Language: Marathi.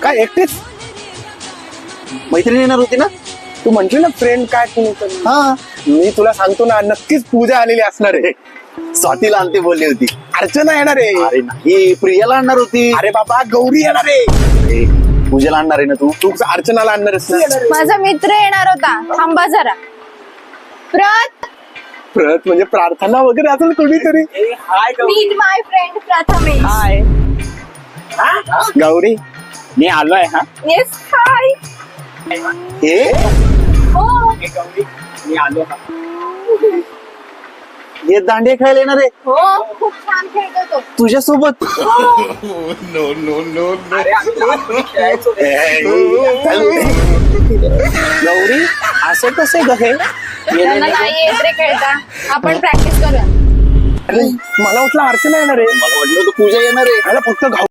काय एकटेच? मैत्रिणी येणार होती ना? तू म्हंटली ना फ्रेंड काय कोणी हा, मी तुला सांगतो ना, नक्कीच पूजा आलेली असणार आहे. स्वातीला आणते बोलली होती. अर्चना येणार आहे. अरे नाही, प्रियाला आणणार होती. अरे बाबा गौरी येणार आहे. अरे, पूजेला आणणार आहे ना तू? तू अर्चनाला आणणारच ना. माझा मित्र येणार होता, थांबा जरा. प्रत म्हणजे प्रार्थना वगैरे असेल कोणीतरी. मीट माय फ्रेंड प्रथमेश. हाय गौरी, मी आलोय. हा येस, हाय. हे हो मी आलो. हे दांडे खेळायला येणार आहे हो, खूप छान खेळतो तो. तुझ्यासोबत. गौरी असं कसं ग हे? त्यांना नाही येत रे खेळता. आपण प्रॅक्टिस करूया. अरे, मला वाटलं अर्चना येणार आहे. मला वाटलं होतं पूजा येणार आहे. मला फक्त